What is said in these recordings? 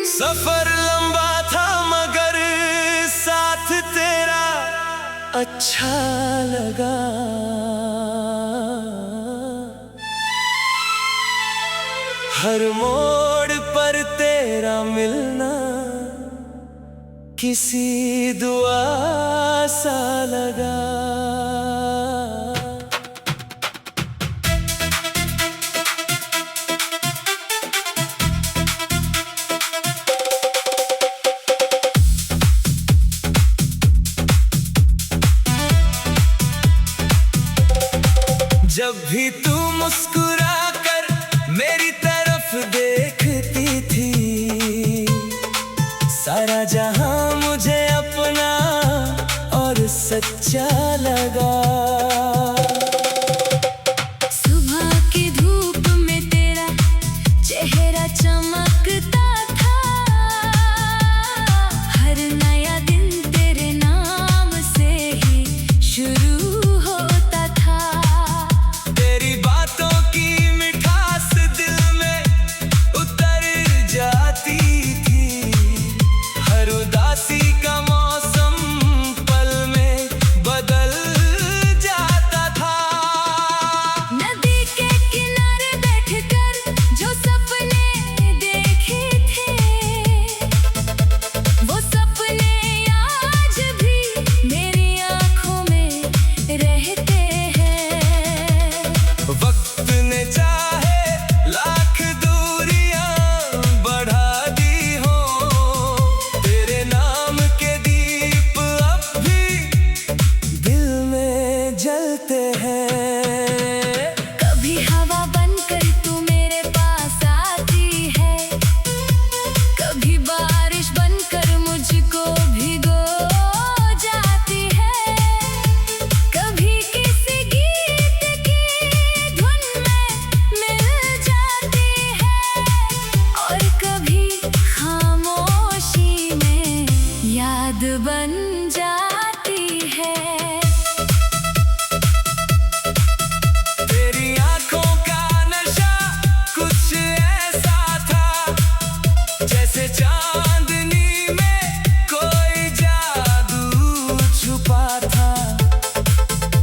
सफर लंबा था मगर साथ तेरा अच्छा लगा। हर मोड़ पर तेरा मिलना किसी दुआ सा लगा। जब भी तू मुस्कुरा कर मेरी तरफ देखती थी, सारा जहां मुझे अपना और सच्चा लगा। सुबह की धूप में तेरा चेहरा चमकता था, हर नया दिन तेरे नाम से ही शुरू होता था। तेरी बातों की मिठास दिल में उतर जाती थी, हर उदासी का मौसम पल में बदल जाता था। नदी के किनारे बैठकर जो सपने देखे थे, वो सपने आज भी मेरी आँखों में रहते हैं। वक्त ने चाहे लाख दूरियां बढ़ा दी हो, तेरे नाम के दीप अब भी दिल में जलते हैं। कभी हवा बनकर तू मेरे पास आती है, कभी बारिश बनकर मुझको भिगो जाती है, कभी किसी गीत की धुन में मिल जाती है, और कभी खामोशी में याद बन जाती है। तेरी आंखों का नशा कुछ ऐसा था, जैसे चांदनी में कोई जादू छुपा था।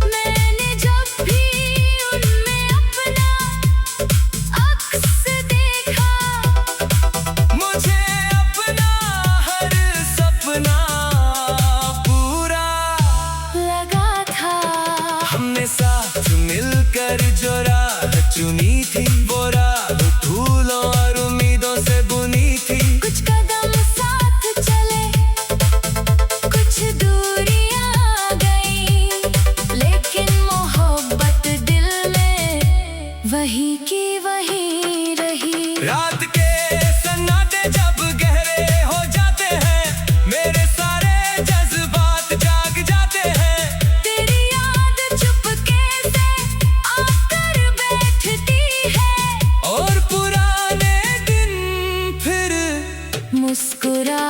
मैंने जब भी उनमें अपना अक्स देखा, मुझे अपना हर सपना पूरा लगा था। हमने साथ मिलकर जो राह चुनी थी, वो राह फूलों और उम्मीदों से बुनी थी। कुछ कदम साथ चले, कुछ दूरियां गई, लेकिन मोहब्बत दिल में वही की वही रही। रात के सन्नाटे जब गहरे हो जाते हैं, मेरे सारे जज्बात जाग जाते हैं। तेरी याद चुपके से आकर बैठती है, और पुराने दिन फिर मुस्कुरा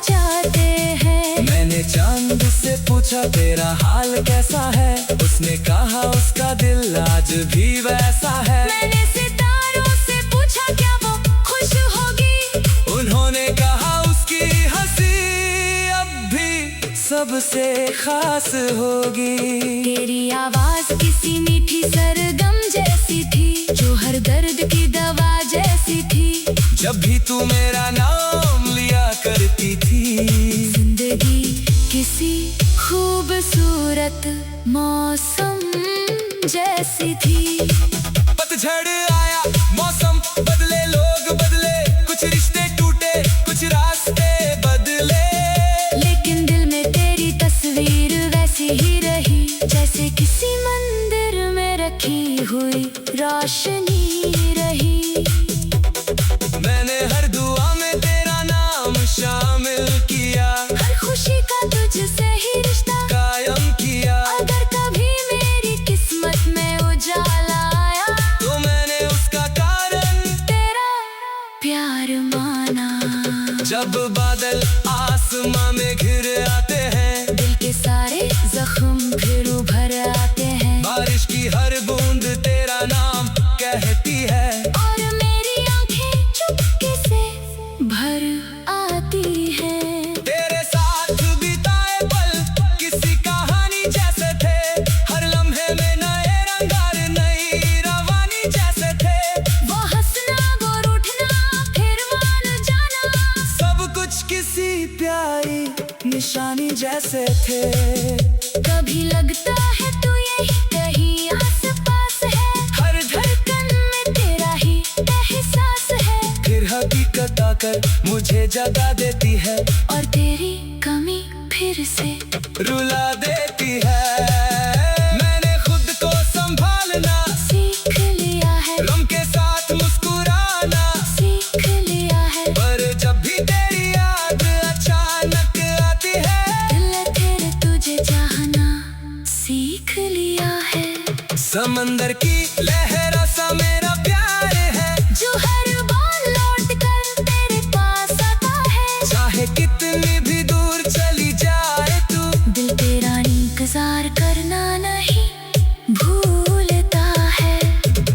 जाते हैं। मैंने चांद से पूछा तेरा हाल कैसा है, उसने कहा उसका दिल आज भी वैसा है। मैंने सितारों से पूछा क्या वो खुश होगी, उन्होंने कहा उसकी हंसी अब भी सबसे खास होगी। तेरी आवाज किसी मीठी सरगम जैसी थी, जो हर दर्द की दवा जैसी थी। जब भी तू मेरा नाम लिया करती थी, जिंदगी किसी खूबसूरत मौसम जैसी थी। पतझड़ आया, मौसम बदले, लोग बदले, कुछ रिश्ते टूटे, कुछ रास्ते बदले, लेकिन दिल में तेरी तस्वीर वैसी ही रही, जैसे किसी मंदिर में रखी हुई रोशनी रही। मैंने हर दुआ में तेरा नाम शामिल किया, हर खुशी का तुझसे ही रिश्ता कायम किया। अगर कभी मेरी किस्मत में उजाला आया, तो मैंने उसका कारण तेरा प्यार माना। जब बादल आसमां में घिर आते हैं, दिल के सारे जख्म फिर उभर आते हैं, बारिश की हर बूंद तेरा नाम कहती है। और मेरी आंखें चुपके बसे थे। कभी लगता है तू यही कहीं आस-पास है, हर धड़कन में तेरा ही एहसास है। फिर हकीकत आकर मुझे जगा देती है, और तेरी कमी फिर से रुला देती है। मैंने खुद को संभालना सीख लिया है, गम के साथ मुस्कुराना सीख लिया है। पर जब भी तेरी याद अचानक आती है, दिल तेरे तुझे चाहना सीख लिया है। समंदर की लहरों सा मेरा प्यार है, जो हर बार लौट कर तेरे पास आता है। चाहे कितनी भी दूर चली जाए तू, दिल तेरा इंतजार करना नहीं भूलता है।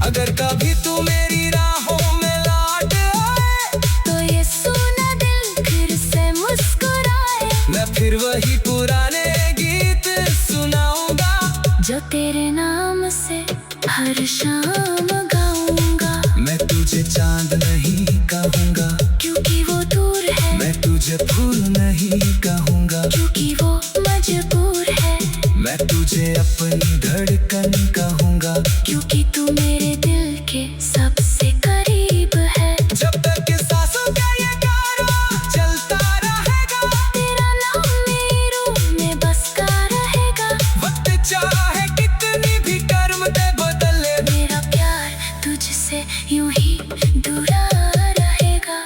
अगर कभी तू मेरी राहों में लौट आए, तो ये सुना दिल फिर से मुस्कुराए। मैं फिर वही पुराने गीत सुनाऊंगा, जो तेरे नाम से हर शाम गाऊंगा। मैं तुझे चांद नहीं कहूंगा, क्योंकि वो दूर है। मैं तुझे फूल नहीं कहूंगा, क्योंकि वो मजबूर है। मैं तुझे अपनी धड़कन कहूंगा, क्योंकि तू मेरे दिल के सबसे करीब है। जब तक सांसों का ये कारवां चलता रहेगा, तेरा नाम मेरी रूह में बसता रहेगा। वक्त चाहे कितनी भी कर्मतें बदले, मेरा प्यार तुझसे यूं ही दूरा रहेगा।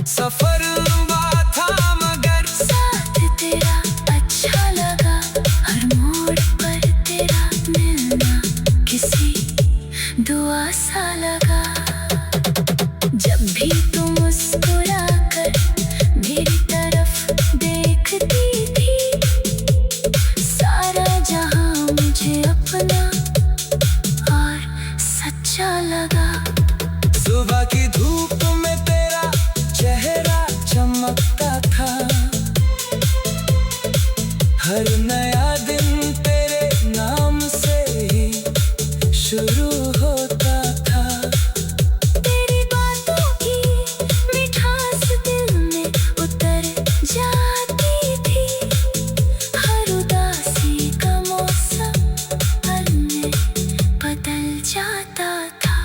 सफर लंबा था मगर साथ तेरा अच्छा लगा, हर मोड़ पर तेरा मिलना किसी दुआ सा लगा। जब भी तू मुस्कुरा कर मेरी तरफ देखती थी, सारा जहां मुझे अपना और सच्चा लगा। सुबह की धूप में तेरा चेहरा चमकता था, हर नया दिन तेरे नाम से ही शुरू होता था। तेरी बातों की मिठास दिल में उतर जाती थी, हर उदासी का मौसम पल में बदल जाता था।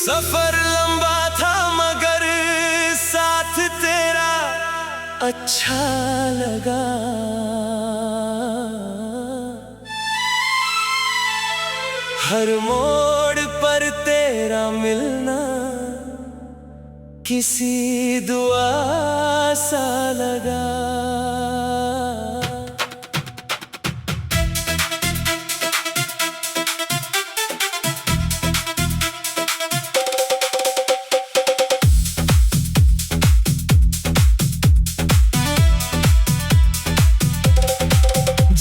सफर लंबा था मगर साथ तेरा अच्छा लगा, हर मोड़ पर तेरा मिलना किसी दुआ सा लगा।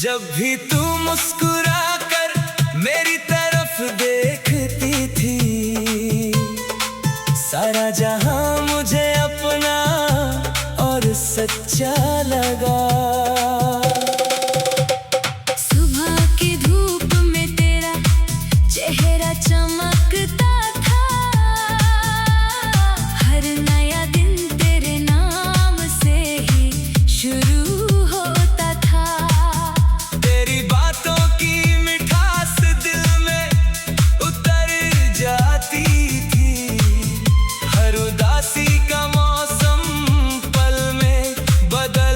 जब भी तू मुस्कुरा कर मेरी तरफ देखती थी, सारा जहां मुझे अपना और सच्चा लगा। सुबह की धूप में तेरा चेहरा चमकता था, हर नया दिन तेरे नाम से ही शुरू होता था। तेरी बातों की मिठास दिल में उतर जाती थी, हर उदासी का मौसम पल में बदल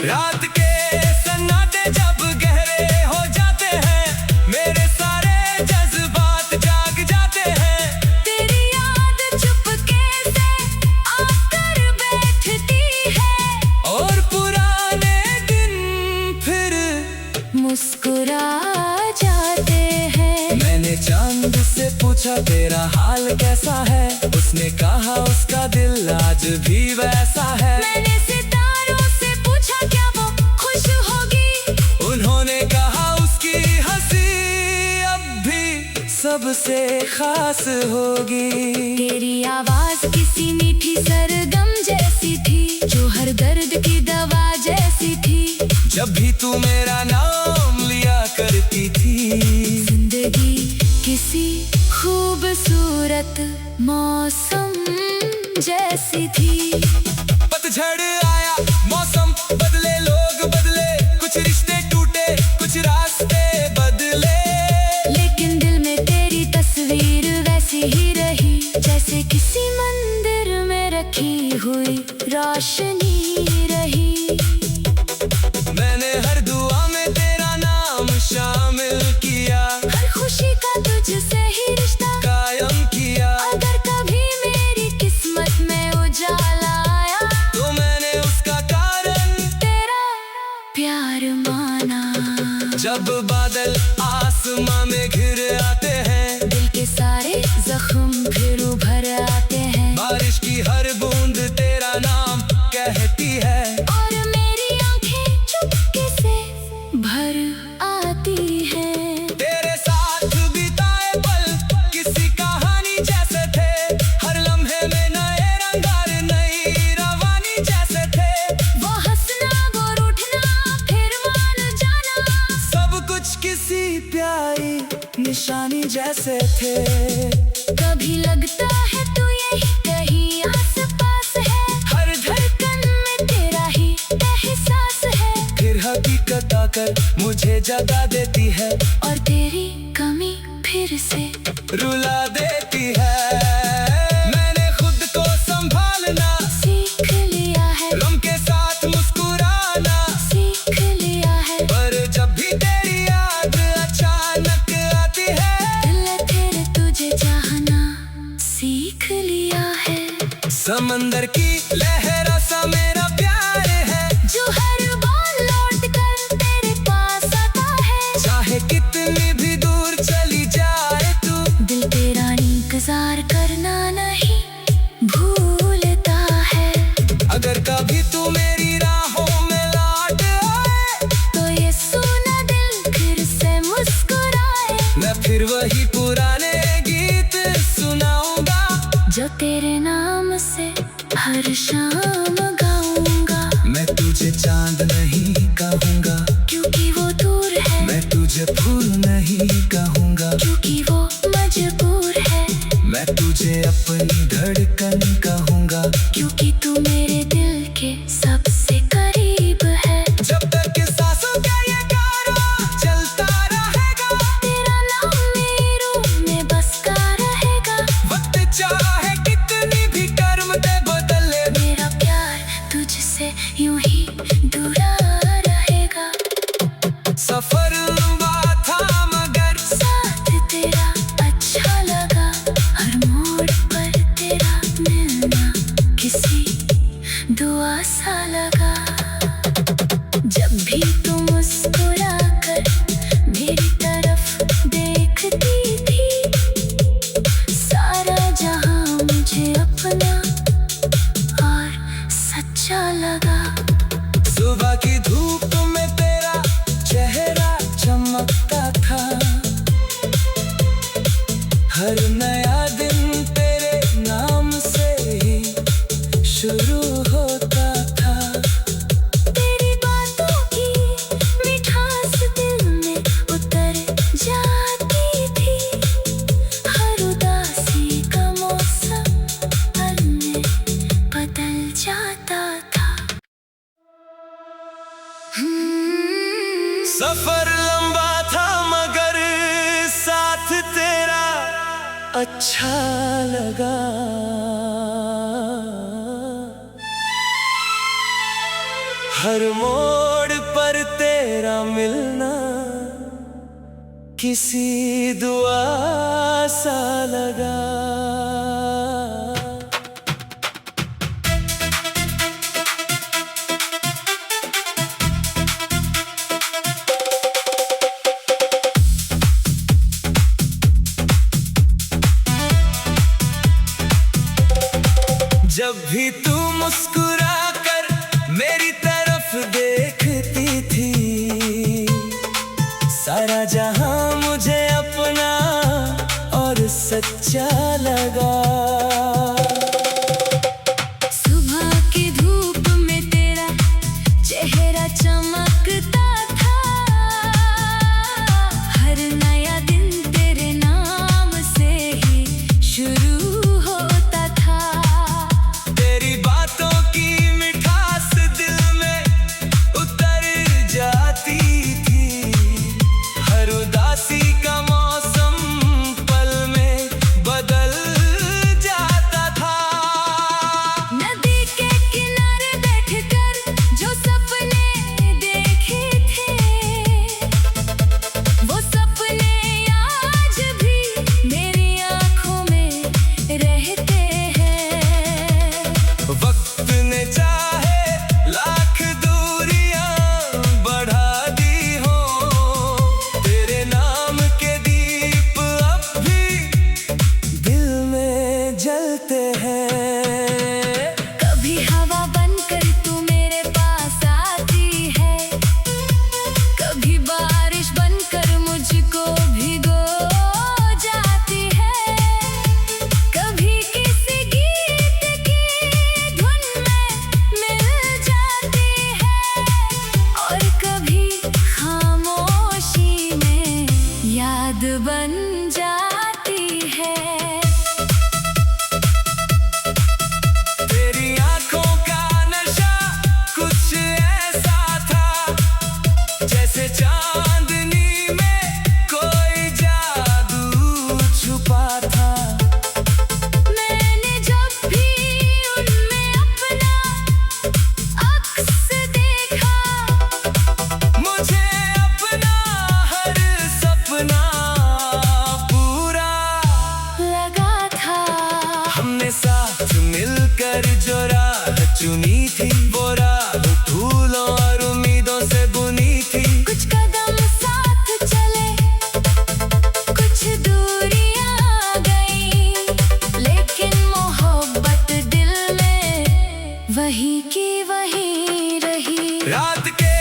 रात के सन्नाटे जब गहरे हो जाते हैं, मेरे सारे जज्बात जाग जाते हैं। तेरी याद चुपके से आकर बैठती है और पुराने दिन फिर मुस्कुरा जाते हैं। मैंने चांद से पूछा तेरा हाल कैसा है, उसने कहा उसका दिल आज भी वैसा है। मैंने सितारों से पूछा क्या वो खुश होगी, उन्होंने कहा उसकी हंसी अब भी सबसे खास होगी। तेरी आवाज किसी मीठी सरगम जैसी थी, जो हर दर्द की दवा जैसी थी। जब भी तू मेरा नाम लिया करती थी, जिंदगी किसी खूबसूरत मौसम जैसी थी। पतझड़ आया, मौसम बदले, लोग बदले, कुछ रिश्ते टूटे, कुछ रास्ते बदले। लेकिन दिल में तेरी तस्वीर वैसी ही रही, जैसे किसी मंदिर में रखी हुई रोशनी रही। मैंने हर दुआ में तेरा नाम शामिल किया, हर खुशी का तुझसे ही रिश्ता कायम किया। अगर कभी मेरी किस्मत में उजाला आया, तो मैंने उसका कारण तेरा प्यार माना। जब बादल आसमां में घिर आते हैं, दिल के सारे जख्म फिर उभर आते हैं। बारिश की हर बूंद तेरा नाम कहती है, और मेरी आंखें चुपके से भर आती हैं। तेरे साथ बिताए पल किसी कहानी जैसे थे, हर लम्हे में नए रंगार नई रवानी जैसे थे। वो हंसना, वो रूठना, फिर मान जाना, सब कुछ किसी प्यारी निशानी जैसे थे। कभी लगता है तू यही कहीं आस-पास है, हर धड़कन में तेरा ही एहसास है। फिर हकीकत आकर मुझे जगा देती है, और तेरी कमी फिर से रुला देती है। मैंने खुद को संभालना सीख लिया है, गम के साथ मुस्कुराना सीख लिया है। पर जब भी तेरी याद अचानक आती है, दिल तेरे तुझे चाहना सीख लिया है। समंदर की लहरों सा मेरा प्यार है, जो हर बार लौट कर तेरे पास आता है। चाहे कितनी भी दूर चली जाए तू, दिल तेरा इंतजार करना नहीं भूलता है। अगर कभी तू मेरी राहों में लौट आए, तो ये सुना दिल फिर से मुस्कुराए। मैं फिर वही पुराने गीत सुनाऊंगा, जो तेरे नाम से हर शाम गाऊंगा। मैं तुझे चांद नहीं कहूंगा, क्योंकि वो दूर है, मैं तुझे फूल नहीं कहूंगा, क्योंकि वो मजबूर है। मैं तुझे अपनी धड़कन कहूंगा, क्योंकि तू मेरे दिल के सबसे करीब है। जब तक सांसों का ये कारवां चलता रहेगा, तेरा नाम मेरी रूह में बसता रहेगा। वक्त चाहे कितनी भी कर्म दे बदले, मेरा प्यार तुझसे यूं ही दूरा रहेगा। सफर लंबा था मगर साथ तेरा अच्छा लगा, हर मोड़ पर तेरा मिलना किसी दुआ सा लगा। जब भी तू मुस्कुरा कर मेरी तरफ देखती थी, सारा जहां मुझे अपना और सच्चा लगा। सुबह की धूप में तेरा चेहरा चमकता था, हर नया दिन तेरे नाम से ही शुरू होता था। तेरी बातों की मिठास दिल में उतर जाती थी, हर उदासी का मौसम पल में बदल जाता था। सफर लंबा था मगर साथ तेरा अच्छा लगा। हर मोड़ पर तेरा मिलना किसी दुआ सा लगा। जब भी तू मुस्कुरा कर मेरी तरफ देखती थी, सारा जहां मुझे अपना और सच्चा लगा। सुबह की धूप में तेरा चेहरा चमकता था, हर नया दिन तेरे नाम से ही शुरू होता था। तेरी बातों की मिठास दिल में उतर जाती थी, हर उदासी का मौसम पल में बदल जाता था। नदी के किनारे बैठकर जो सपने देखे थे, वो सपने आज भी मेरी आँखों में रहते हैं। वक्त ने चाहे लाख दूरियां बढ़ा दी हो, तेरे नाम के दीप अब भी दिल में जलते हैं। कभी हवा बनकर तू मेरे पास आती है, कभी बारिश बनकर मुझको भिगो जाती है, कभी किसी गीत की धुन में मिल जाती है, और कभी खामोशी में याद बन जाती है। तेरी आंखों का नशा कुछ ऐसा था, जैसे चांदनी में कोई जादू छुपा था। मैंने जब भी उनमें अपना अक्स देखा, मुझे अपना हर सपना पूरा लगा था। हमने साथ मिलकर जो राह चुनी थी, वो राह फूलों और उम्मीदों से बुनी थी। कुछ कदम साथ चले, कुछ दूरियां गई, लेकिन मोहब्बत दिल में वही की वही रही। रात के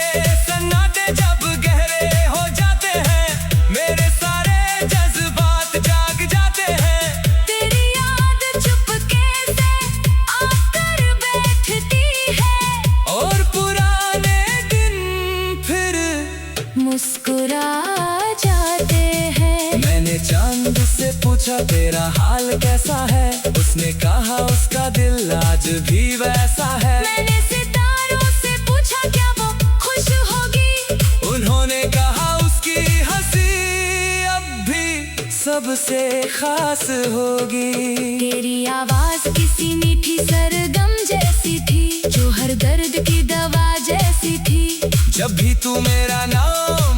सन्नाटे जब गहरे हो जाते हैं, मेरे सारे जज्बात जाग जाते हैं। तेरी याद चुपके से आकर बैठती है, और पुराने दिन फिर मुस्कुरा जाते हैं। मैंने चांद से पूछा तेरा हाल कैसा है, उसने कहा उसका दिल आज भी वैसा है। मैंने सितारों से पूछा क्या वो खुश होगी, उन्होंने कहा उसकी हंसी अब भी सबसे खास होगी। तेरी आवाज किसी मीठी सरगम जैसी थी, जो हर दर्द की दवा जैसी थी। जब भी तू मेरा नाम